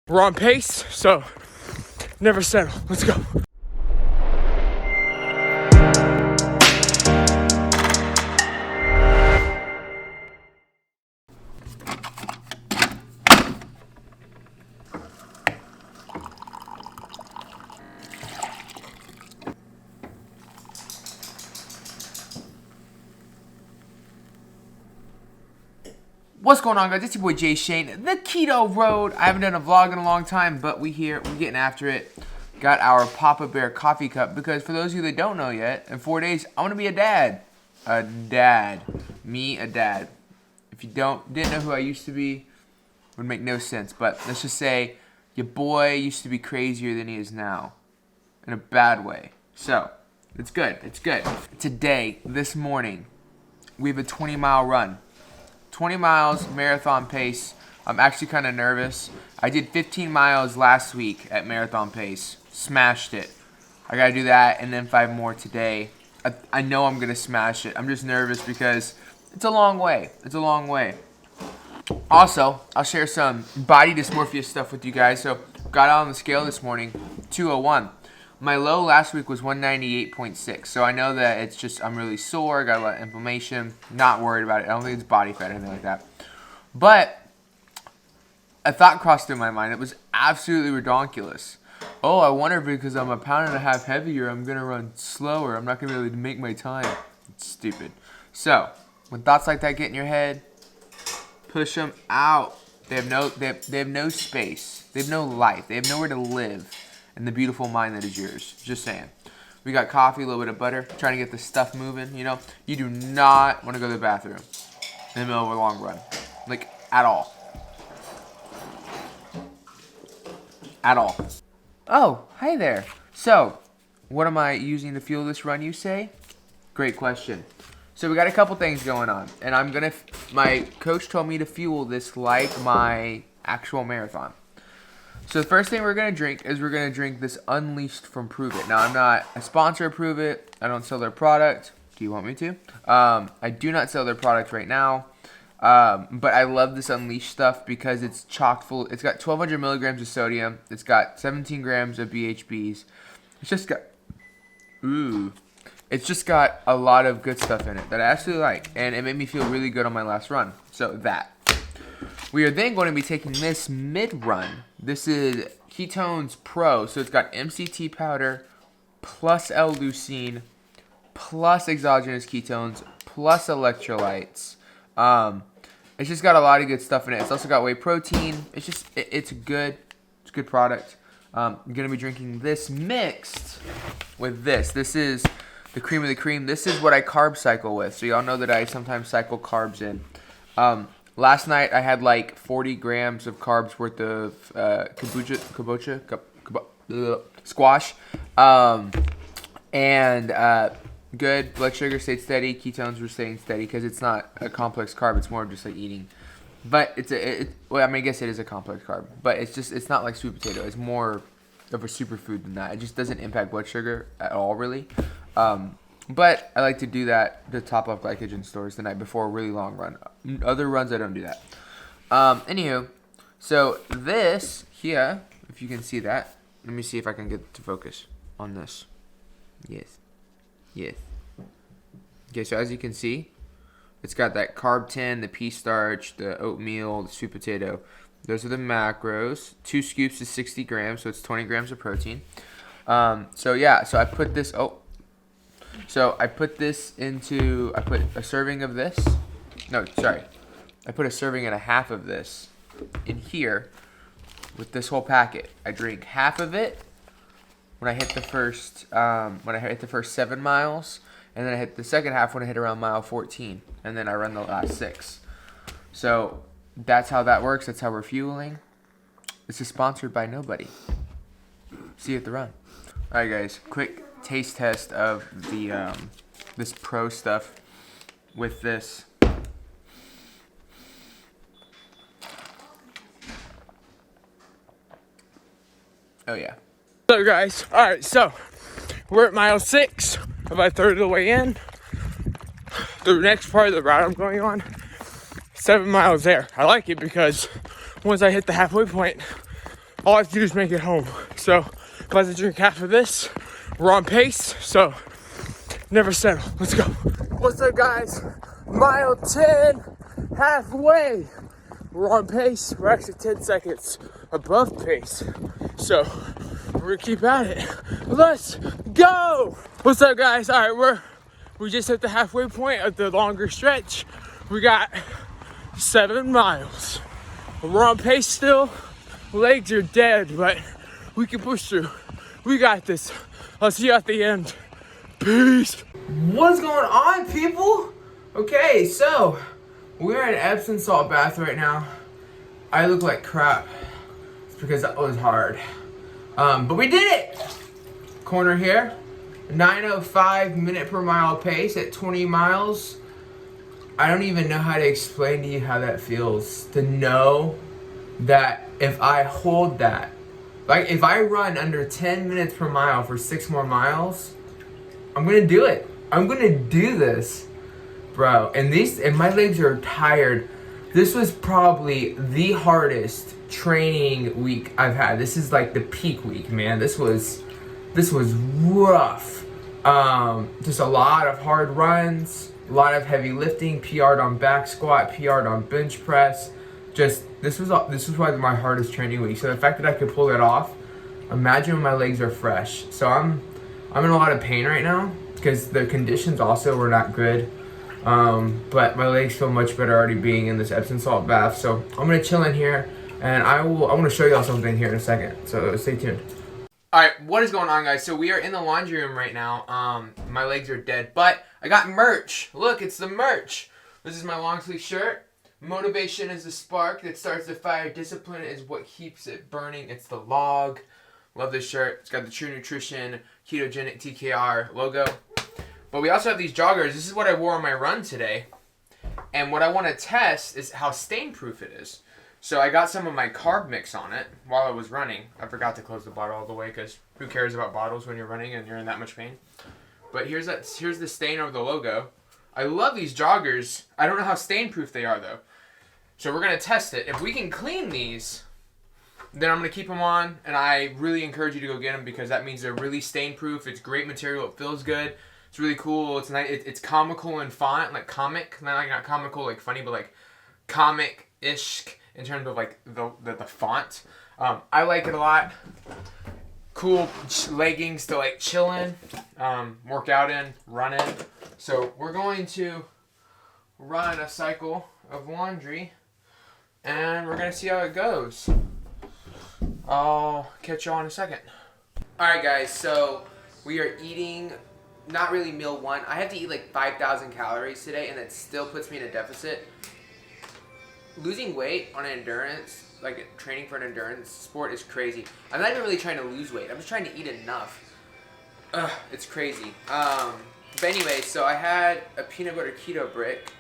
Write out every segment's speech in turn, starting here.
We're on pace, so never settle. Let's go. What's going on, guys? It's your boy Jay Shane, the Keto Road. I haven't done a vlog in a long time, but we're getting after it. Got our Papa Bear coffee cup because for those of you that don't know yet, in 4 days I want to be a dad. A dad. If you didn't know who I used to be, it would make no sense. But let's just say your boy used to be crazier than he is now, in a bad way. So it's good. It's good. Today, this morning, we have a 20-mile run. 20 miles, marathon pace. I'm actually kind of nervous. I did 15 miles last week at marathon pace. Smashed it. I got to do that and then 5 more today. I know I'm going to smash it. I'm just nervous because it's a long way. Also, I'll share some body dysmorphia stuff with you guys. So, got out on the scale this morning, 201. My low last week was 198.6, so I know that it's just I'm really sore, got a lot of inflammation, not worried about it. I don't think it's body fat or anything like that. But a thought crossed through my mind. It was absolutely redonkulous. Oh, I wonder because I'm a pound and a half heavier, I'm going to run slower. I'm not going to be able to make my time. It's stupid. So, when thoughts like that get in your head, push them out. They have no space. They have no life. They have nowhere to live. And the beautiful mind that is yours. Just saying. We got coffee, a little bit of butter, trying to get the stuff moving, you know. You do not want to go to the bathroom in the middle of a long run. Like, at all. At all. Oh, hi there. So, what am I using to fuel this run, you say? Great question. So, we got a couple things going on. And my coach told me to fuel this like my actual marathon. So the first thing we're going to drink is this Unleashed from Prove It. Now, I'm not a sponsor of Prove It. I don't sell their product. Do you want me to? I do not sell their product right now. But I love this Unleashed stuff because it's chock full. It's got 1,200 milligrams of sodium. It's got 17 grams of BHBs. It's just got a lot of good stuff in it that I absolutely like. And it made me feel really good on my last run. So that. We are then going to be taking this mid-run. This is Ketones Pro. So it's got MCT powder plus L-leucine plus exogenous ketones plus electrolytes. It's just got a lot of good stuff in it. It's also got whey protein. It's good. It's a good product. I'm going to be drinking this mixed with this. This is the cream of the cream. This is what I carb cycle with. So y'all know that I sometimes cycle carbs in. Last night I had like 40 grams of carbs worth of squash, and good. Blood sugar stayed steady. Ketones were staying steady because it's not a complex carb. It's more of just like eating. But I guess it is a complex carb. But it's not like sweet potato. It's more of a superfood than that. It just doesn't impact blood sugar at all, really. But I like to do that to top up glycogen stores the night before a really long run. Other runs, I don't do that. Anywho, so this here, if you can see that, let me see if I can get to focus on this. Yes. Okay, so as you can see, it's got that carb 10, the pea starch, the oatmeal, the sweet potato. Those are the macros. 2 scoops is 60 grams, so it's 20 grams of protein. So I put this. I put a serving of this. I put a serving and a half of this in here with this whole packet. I drink half of it when I hit the first 7 miles, and then I hit the second half when I hit around mile 14, and then I run the last 6. So that's how that works. That's how we're fueling. This is sponsored by nobody. See you at the run. All right, guys. Quick taste test of the this pro stuff with this. Oh yeah. So guys, all right. So we're at mile 6, about a third of the way in. The next part of the route I'm going on, 7 miles there. I like it because once I hit the halfway point, all I have to do is make it home. So if I have to drink half of this, we're on pace. So never settle. Let's go. What's up, guys? Mile 10, halfway. We're on pace. We're actually 10 seconds above pace. So we're gonna keep at it. Let's go. What's up, guys? All right, we just hit the halfway point of the longer stretch. We got 7 miles. We're on pace still. Legs are dead, but we can push through. We got this. I'll see you at the end. Peace. What's going on, people? Okay, so we're in Epsom salt bath right now. I look like crap. It's because that was hard. But we did it! Corner here. 9:05 minute per mile pace at 20 miles. I don't even know how to explain to you how that feels. To know that if I hold that, like if I run under 10 minutes per mile for 6 more miles, I'm gonna do it. I'm gonna do this. Bro, and my legs are tired. This was probably the hardest training week I've had. This is like the peak week, man. This was rough. Just a lot of hard runs, a lot of heavy lifting, PR'd on back squat, PR'd on bench press. This was probably my hardest training week. So the fact that I could pull it off, imagine when my legs are fresh. So I'm in a lot of pain right now because the conditions also were not good. But my legs feel much better already being in this Epsom salt bath. So I'm gonna chill in here, and I want to show y'all something here in a second. So stay tuned. All right, what is going on, guys? So we are in the laundry room right now. My legs are dead, but I got merch. Look, it's the merch. This is my long sleeve shirt. Motivation is the spark that starts the fire. Discipline is what keeps it burning. It's the log. Love this shirt. It's got the True Nutrition Ketogenic TKR logo. But we also have these joggers. This is what I wore on my run today. And what I want to test is how stain-proof it is. So I got some of my carb mix on it while I was running. I forgot to close the bottle all the way because who cares about bottles when you're running and you're in that much pain. But here's the stain over the logo. I love these joggers. I don't know how stain-proof they are, though. So we're going to test it. If we can clean these, then I'm going to keep them on. And I really encourage you to go get them because that means they're really stain-proof. It's great material. It feels good. It's really cool. It's nice. It's comical in font, like comic. Not comical, like funny, but like comic-ish in terms of like the font. I like it a lot. Cool leggings to like chill in, work out in, run in. So we're going to run a cycle of laundry, and we're gonna see how it goes. I'll catch you all in a second. All right, guys. So we are eating. Not really meal one. I have to eat like 5,000 calories today, and that still puts me in a deficit. Losing weight on endurance, like training for an endurance sport, is crazy. I'm not even really trying to lose weight. I'm just trying to eat enough. It's crazy. But anyway, so I had a peanut butter keto brick.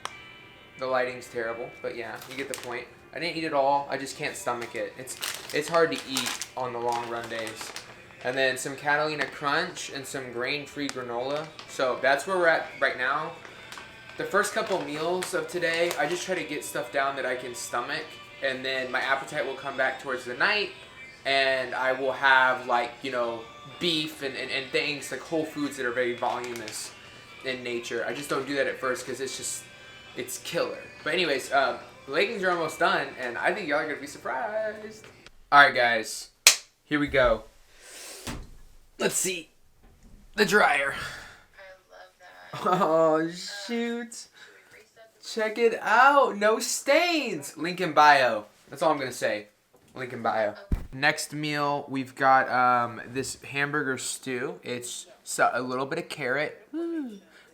The lighting's terrible, but yeah, you get the point. I didn't eat it all. I just can't stomach it. It's hard to eat on the long run days. And then some Catalina Crunch and some grain-free granola. So that's where we're at right now. The first couple meals of today, I just try to get stuff down that I can stomach. And then my appetite will come back towards the night. And I will have like, beef and things like whole foods that are very voluminous in nature. I just don't do that at first because it's killer. But anyways, the leggings are almost done. And I think y'all are going to be surprised. All right, guys. Here we go. Let's see. The dryer. I love that. Oh, shoot. Check it out. No stains. Link in bio. That's all I'm going to say. Link in bio. Next meal, we've got this hamburger stew. It's a little bit of carrot,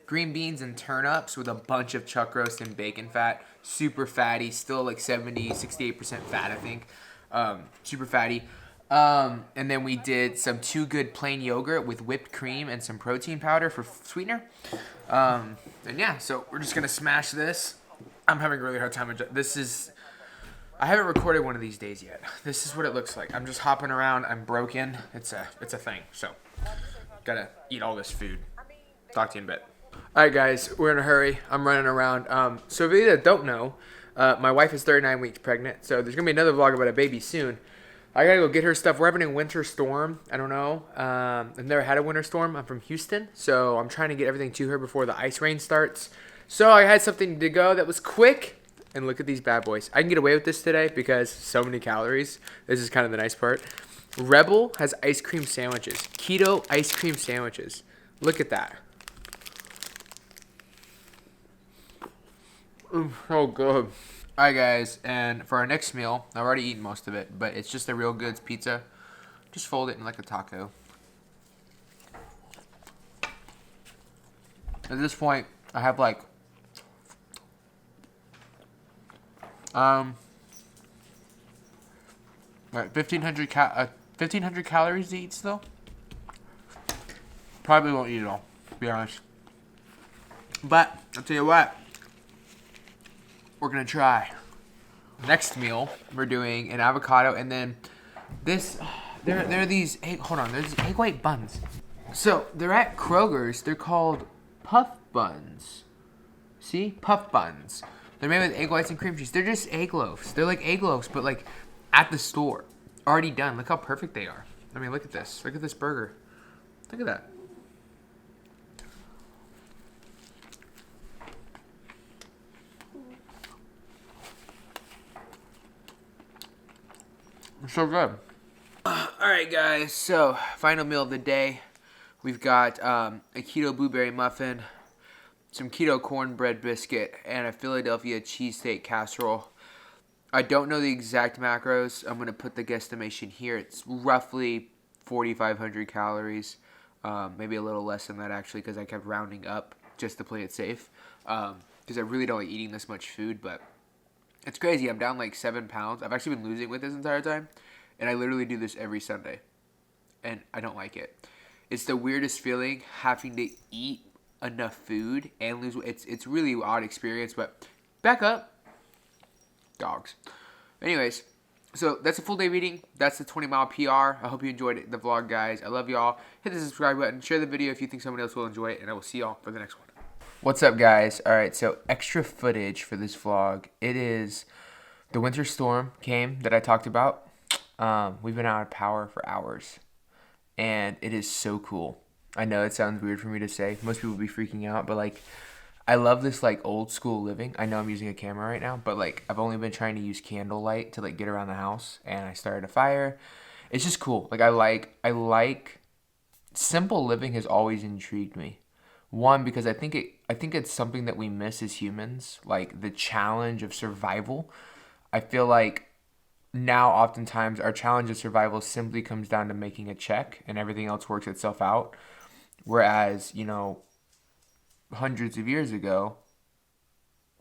green beans, and turnips with a bunch of chuck roast and bacon fat. Super fatty. Still like 68% fat, I think. Super fatty. And then we did some Too Good plain yogurt with whipped cream and some protein powder for sweetener. And yeah, so we're just going to smash this. I'm having a really hard time. I haven't recorded one of these days yet. This is what it looks like. I'm just hopping around. I'm broken. It's a thing. So, gotta eat all this food. Talk to you in a bit. All right, guys, we're in a hurry. I'm running around. So if you that don't know, my wife is 39 weeks pregnant. So there's going to be another vlog about a baby soon. I gotta go get her stuff. We're having a winter storm. I don't know. I've never had a winter storm. I'm from Houston, so I'm trying to get everything to her before the ice rain starts. So I had something to go that was quick. And look at these bad boys. I can get away with this today because so many calories. This is kind of the nice part. Rebel has ice cream sandwiches. Keto ice cream sandwiches. Look at that. So good. Alright guys, and for our next meal, I've already eaten most of it, but it's just a Real Goods pizza. Just fold it in like a taco. At this point, I have like right, 1,500 calories to eat still. Probably won't eat it all, to be honest. But I'll tell you what, we're gonna try. Next meal, we're doing an avocado, and then this. There are these egg. Hold on, there's egg white buns. So they're at Kroger's. They're called puff buns. See, puff buns. They're made with egg whites and cream cheese. They're just egg loaves. They're like egg loaves, but like at the store, already done. Look how perfect they are. I mean, look at this. Look at this burger. Look at that. So good. Alright guys, so final meal of the day. We've got a keto blueberry muffin, some keto cornbread biscuit, and a Philadelphia cheesesteak casserole. I don't know the exact macros. I'm going to put the guesstimation here. It's roughly 4,500 calories. Maybe a little less than that actually, because I kept rounding up just to play it safe. Because I really don't like eating this much food, but it's crazy. I'm down like 7 pounds. I've actually been losing weight this entire time. And I literally do this every Sunday. And I don't like it. It's the weirdest feeling having to eat enough food and lose weight. It's really an odd experience, but back up. Dogs. Anyways, so that's a full day of eating. That's the 20-mile PR. I hope you enjoyed the vlog, guys. I love y'all. Hit the subscribe button. Share the video if you think someone else will enjoy it. And I will see y'all for the next one. What's up, guys? All right, so extra footage for this vlog. It is the winter storm came that I talked about. We've been out of power for hours, and it is so cool. I know it sounds weird for me to say. Most people would be freaking out, but like, I love this like old school living. I know I'm using a camera right now, but like, I've only been trying to use candlelight to like get around the house, and I started a fire. It's just cool. Like, I like simple living has always intrigued me. One, because I think it's something that we miss as humans, like the challenge of survival. I feel like now oftentimes our challenge of survival simply comes down to making a check and everything else works itself out. Whereas, you know, hundreds of years ago,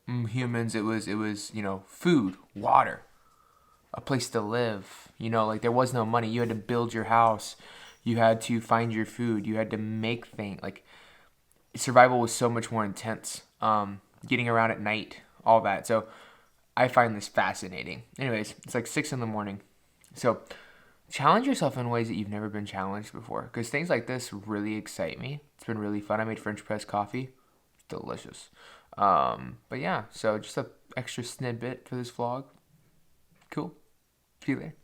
humans, it was, you know, food, water, a place to live. You know, like there was no money. You had to build your house. You had to find your food. You had to make things. Like, survival was so much more intense. Getting around at night, all that. So I find this fascinating. Anyways, it's like 6 in the morning. So challenge yourself in ways that you've never been challenged before. Because things like this really excite me. It's been really fun. I made French press coffee. It's delicious. But yeah, so just a extra snippet for this vlog. Cool. See you later.